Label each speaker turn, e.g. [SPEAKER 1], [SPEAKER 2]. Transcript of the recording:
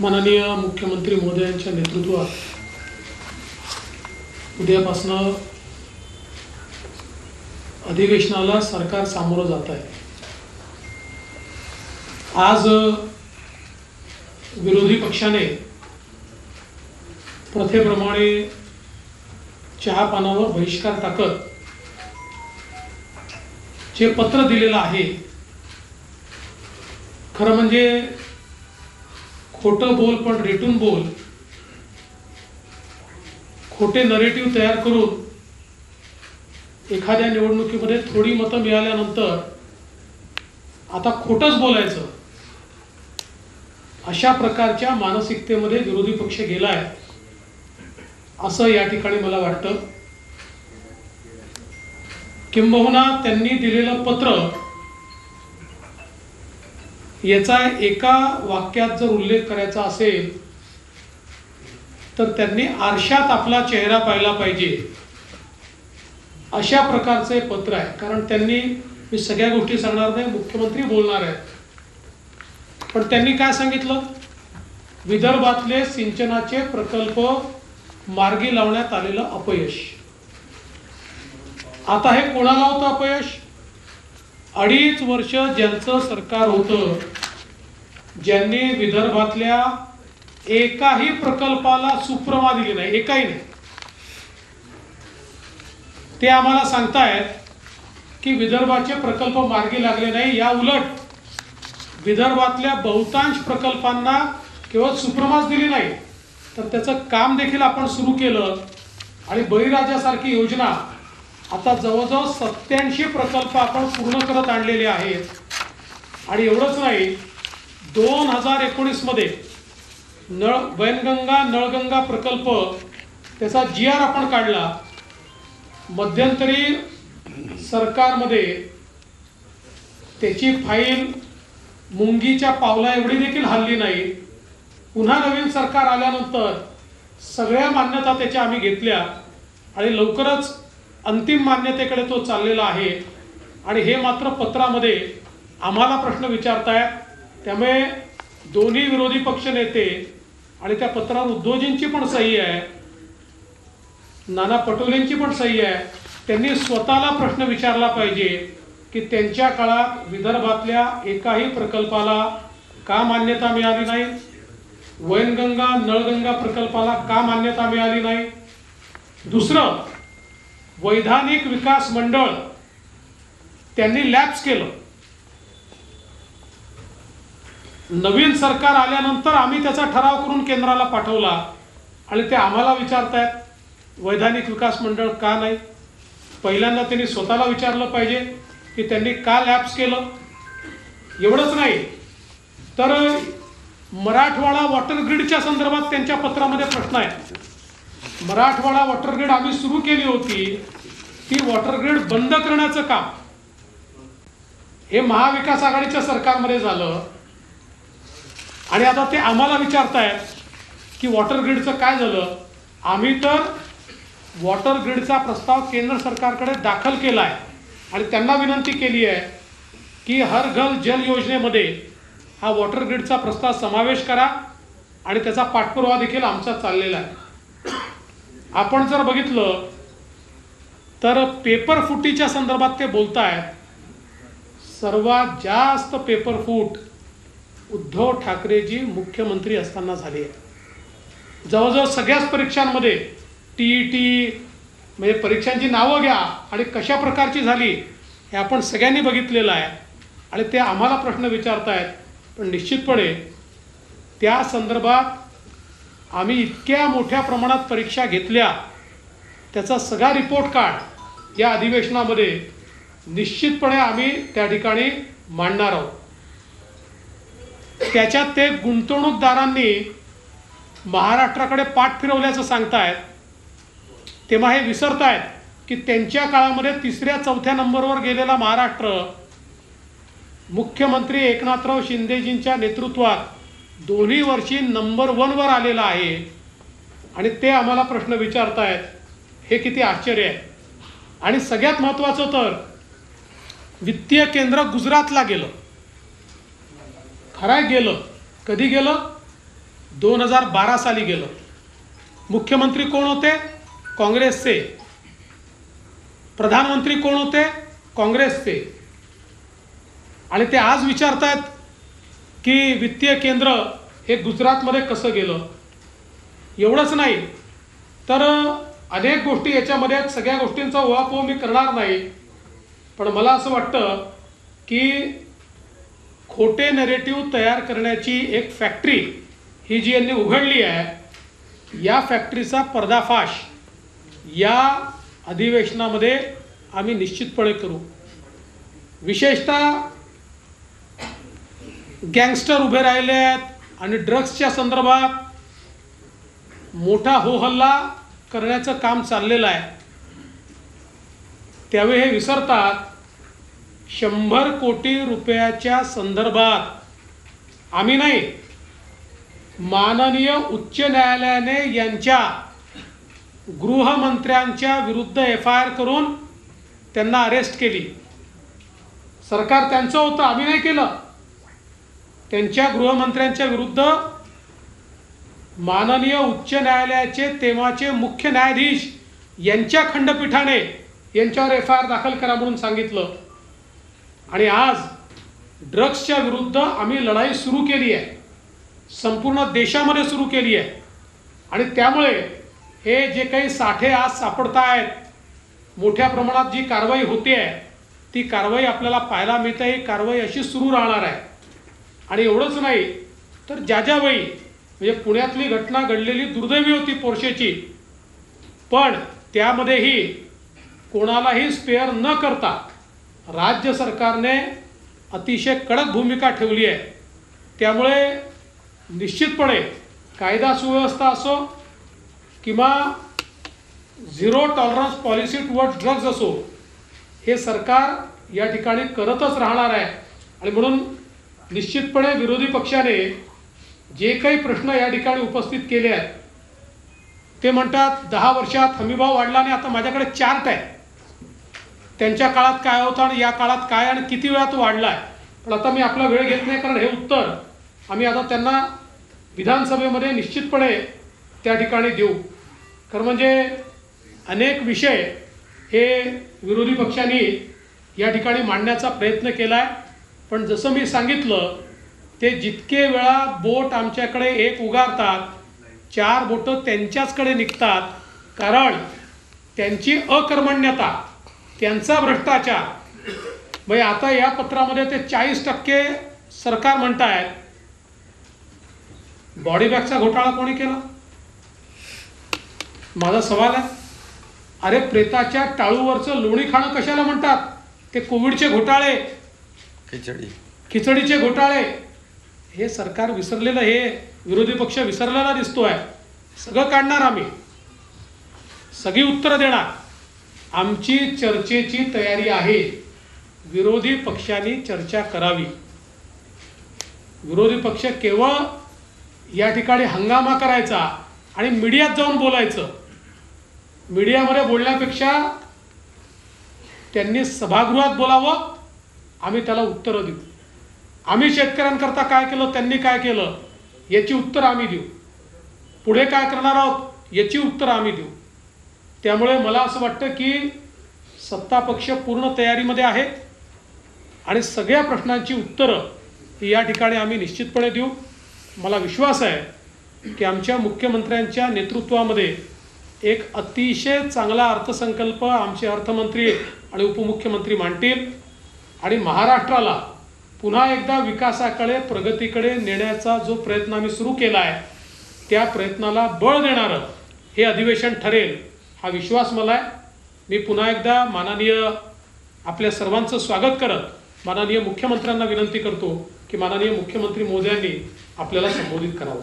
[SPEAKER 1] माननीय मुख्यमंत्री महोदयांच्या नेतृत्वात उद्यापासून अधिवेशनाला सरकार सामोरं जात आहे। आज विरोधी पक्षाने प्रथेप्रमाणे चहा पानावर बहिष्कार टाकत जे पत्र दिलेलं आहे, खरं म्हणजे खोटं बोल पण रेटून बोल, खोटे नरेटिव्ह तयार करून एखाद्या निवडणुकीमध्ये थोडी मतं मिळाल्यानंतर आता खोटंच बोलायचं, अशा प्रकारच्या मानसिकतेमध्ये विरोधी पक्ष गेलाय असं या ठिकाणी मला वाटतं। किंबहुना त्यांनी दिलेलं पत्र याचा एका वाक्यात जर उल्लेख करायचा असेल तर त्यांनी आरशात आपला चेहरा पाहिला पाहिजे, अशा प्रकारचे पत्र आहे। कारण त्यांनी, मी सगळ्या गोष्टी सांगणार नाही, मुख्यमंत्री बोलणार आहेत, पण त्यांनी काय सांगितलं, विदर्भातले सिंचनाचे प्रकल्प मार्गी लावण्यात आलेलं अपयश। आता हे कोणाला होतं अपयश? 2.5 वर्ष ज्यांचं सरकार होतं, ज्यांनी विदर्भातल्या एकाही प्रकल्पाला सुप्रमा दिली नाही, एकाही नाही, ते आम्हाला सांगतायत की विदर्भाचे प्रकल्प मार्गी लागले नाही। या उलट विदर्भातल्या बहुतांश प्रकल्पांना केवळ सुप्रमाच दिली नाही, तर त्याचं काम देखील आपण सुरू केलं आणि बळीराजासारखी योजना आता जवळजवळ 87 प्रकल्प आपण पूर्ण करत आणलेले आहेत। आणि एवढंच नाही, 2019 मध्ये वैनगंगा नळगंगा प्रकल्प त्याचा GR आपण काढला। मध्यंतरी सरकारमध्ये त्याची फाईल मुंगीच्या पावला एवढी देखील हल्ली नाही। पुन्हा नवीन सरकार आल्यानंतर सगळ्या मान्यता त्याच्या आम्ही घेतल्या आणि लवकरच अंतिम मान्यतेकडे तो चाललेला आहे। आणि हे मात्र पत्रामध्ये आम्हाला प्रश्न विचारतायत, त्यामुळे दोन्ही विरोधी पक्ष नेते आणि त्या पत्रावर उद्धवजींची पण सही आहे, नाना पटोलेंची पण सही आहे, त्यांनी स्वतःला प्रश्न विचारला पाहिजे की त्यांच्या काळात विदर्भातल्या एकाही प्रकल्पाला का मान्यता मिळाली नाही, वैनगंगा नळगंगा प्रकल्पाला का मान्यता मिळाली नाही। दुसरं, वैधानिक विकास मंडळ त्यांनी लॅप्स केलं। नवीन सरकार आल्यानंतर आम्ही त्याचा ठराव करून केंद्राला पाठवला आणि ते आम्हाला विचारतायत वैधानिक विकास मंडळ का नाही। पहिल्यांदा त्यांनी स्वतःला विचारलं पाहिजे की त्यांनी का लॅप्स केलं। एवढंच नाही तर मराठवाडा वॉटर ग्रीडच्या संदर्भात त्यांच्या पत्रामध्ये प्रश्न आहे। मराठवाडा वॉटर ग्रीड आम्ही सुरू केली होती, ती वॉटर ग्रीड बंद करण्याचं काम हे महाविकास आघाडीच्या सरकारमध्ये झालं आणि आता ते आम्हाला विचारतायत की वॉटर ग्रीडचं काय झालं। आम्ही तर वॉटर ग्रीडचा प्रस्ताव केंद्र सरकारकडे दाखल केला आहे आणि त्यांना विनंती केली आहे की हर घर जल योजनेमध्ये हा वॉटर ग्रीडचा प्रस्ताव समावेश करा आणि त्याचा पाठपुरावा देखील आमचा चाललेला आहे। आपण जर बघितलं तर पेपर फुटीच्या संदर्भात ते बोलतायत, सर्वात जास्त पेपर फूट उद्धव ठाकरेजी मुख्यमंत्री असताना झाली आहे। जवळजवळ सगळ्याच परीक्षांमध्ये TET म्हणजे परीक्षांची नावं घ्या आणि कशा प्रकारची झाली हे आपण सगळ्यांनी बघितलेलं आहे आणि ते आम्हाला प्रश्न विचारतायत। पण निश्चितपणे त्या संदर्भात आम्ही इतक्या मोठ्या प्रमाणात परीक्षा घेतल्या, त्याचा सगळा रिपोर्ट कार्ड या अधिवेशनामध्ये निश्चितपणे आम्ही त्या ठिकाणी मांडणार आहोत। त्याच्यात ते गुंतवणूकदारांनी महाराष्ट्राकडे पाठ फिरवल्याचं सांगतायत, तेव्हा हे विसरतायत की त्यांच्या काळामध्ये 3ऱ्या-4थ्या नंबरवर गेलेला महाराष्ट्र मुख्यमंत्री एकनाथराव शिंदेजींच्या नेतृत्वात दोन्ही वर्षी नंबर 1 वर आलेला आहे आणि ते आम्हाला प्रश्न विचारतायत, हे किती आश्चर्य आहे। आणि सगळ्यात महत्त्वाचं तर वित्तीय केंद्र गुजरातला गेलं, खरं गेलं, कधी गेलं, 2012 साली गेलं. मुख्यमंत्री कोण होते? काँग्रेसचे. प्रधानमंत्री कोण होते? काँग्रेसचे. आणि ते आज विचारतात की वित्तीय केंद्र हे गुजरातमध्ये कसं गेलं. एवढंच नाही तर अनेक गोष्टी याच्यामध्ये आहेत. सगळ्या गोष्टींचा उहापोह मी करणार नाही, पण मला असं वाटतं की खोटे नरेटिव्ह तयार करण्याची एक फॅक्टरी ही जी यांनी उघडली आहे, या फॅक्टरीचा पर्दाफाश या अधिवेशनामध्ये आम्ही निश्चितपणे करू. विशेषतः गँगस्टर उभे राहिले आहेत आणि ड्रग्सच्या संदर्भात मोठा हो हल्ला करण्याचं काम चाललेलं आहे. त्यावेळी हे विसरतात 100 कोटी रुपयाच्या संदर्भात आम्ही नाही, माननीय उच्च न्यायालयाने यांच्या गृहमंत्र्यांच्या विरुद्ध FIR करून त्यांना अरेस्ट केली. सरकार त्यांचं होतं, आम्ही नाही केलं. त्यांच्या गृहमंत्र्यांच्या विरुद्ध माननीय उच्च न्यायालयाचे तेव्हाचे मुख्य न्यायाधीश यांच्या खंडपीठाने यांच्यावर FIR दाखल करा म्हणून सांगितलं. आणि आज ड्रग्सच्या विरुद्ध आम्ही लढाई सुरू केली आहे, संपूर्ण देशामध्ये सुरू केली आहे. आणि त्यामुळे हे जे काही साठे आज सापडत आहेत, मोठ्या प्रमाणात जी कारवाई होते आहे ती कारवाई आपल्याला पाहायला मिळते. ही कारवाई अशी सुरू राहणार आहे. आणि एवढंच नाही तर ज्या वेळी म्हणजे पुण्यातली घटना घडलेली दुर्दैवी होती पोर्शेची, पण त्यामध्येही कोणालाही स्पेअर न करता राज्य सरकारने अतिशय कडक भूमिका ठेवली आहे. त्यामुळे निश्चितपणे कायदा सुव्यवस्था असो किंवा zero tolerance policy towards drugs असो, हे सरकार या ठिकाणी करतच राहणार आहे. आणि म्हणून निश्चितपणे विरोधी पक्षाने जे काही प्रश्न या ठिकाणी उपस्थित केले आहेत, ते म्हणतात 10 वर्षात हमीभाव वाढला आणि आता माझ्याकडे चार्ट आहे, त्यांच्या काळात काय होतं आणि या काळात काय आणि किती वेळा तो वाढला आहे. पण आता मी आपला वेळ घेत नाही, कारण हे उत्तर आम्ही आता त्यांना विधानसभेमध्ये निश्चितपणे त्या ठिकाणी देऊ. खरं म्हणजे अनेक विषय हे विरोधी पक्षांनी या ठिकाणी मांडण्याचा प्रयत्न केला आहे. पण जसं मी सांगितलं, ते जितके वेळा बोट आमच्याकडे एक उगारतात, 4 बोटं त्यांच्याचकडे निघतात. कारण त्यांची अकर्मण्यता, त्यांचा भ्रष्टाचार. म्हणजे आता या पत्रामध्ये ते 40% सरकार म्हणतायत. बॉडी बॅगचा घोटाळा कोणी केला? माझा सवाल आहे. अरे प्रेताच्या टाळूवरचं लोणी खाणं कशाला म्हणतात? ते कोविडचे घोटाळे, खिचडीचे घोटाळे, हे सरकार विसरलेलं, हे विरोधी पक्ष विसरलेला दिसतोय. सगळं काढणार आम्ही, सगळी उत्तरं देणार. आमची चर्चेची तयारी आहे. विरोधी पक्षांनी चर्चा करावी. विरोधी पक्ष केवळ या ठिकाणी हंगामा करायचा आणि मीडियात जाऊन बोलायचं. मीडियामध्ये बोलण्यापेक्षा त्यांनी सभागृहात बोलावं, आम्ही त्याला उत्तरं देऊ. आम्ही शेतकऱ्यांकरता काय केलं, त्यांनी काय केलं, याची उत्तरं आम्ही देऊ. पुढे काय करणार आहोत याची उत्तरं आम्ही देऊ. त्यामुळे मला असं वाटतं की सत्ता पक्ष पूर्ण तयारीमध्ये आहे आणि सगळ्या प्रश्नांची उत्तरं या ठिकाणी आम्ही निश्चितपणे देऊ. मला विश्वास आहे की आमच्या मुख्यमंत्र्यांच्या नेतृत्वामध्ये एक अतिशय चांगला अर्थसंकल्प आमचे अर्थमंत्री आणि उपमुख्यमंत्री मांडतील आणि महाराष्ट्राला पुन्हा एकदा विकासाकडे, प्रगतीकडे नेण्याचा जो प्रयत्न आम्ही सुरू केला आहे, त्या प्रयत्नाला बळ देणारं हे अधिवेशन ठरेल, हा विश्वास मला आहे. मी पुन्हा एकदा माननीय आपल्या सर्वांचं स्वागत करत माननीय मुख्यमंत्र्यांना विनंती करतो की माननीय मुख्यमंत्री महोदयांनी आपल्याला संबोधित करावं.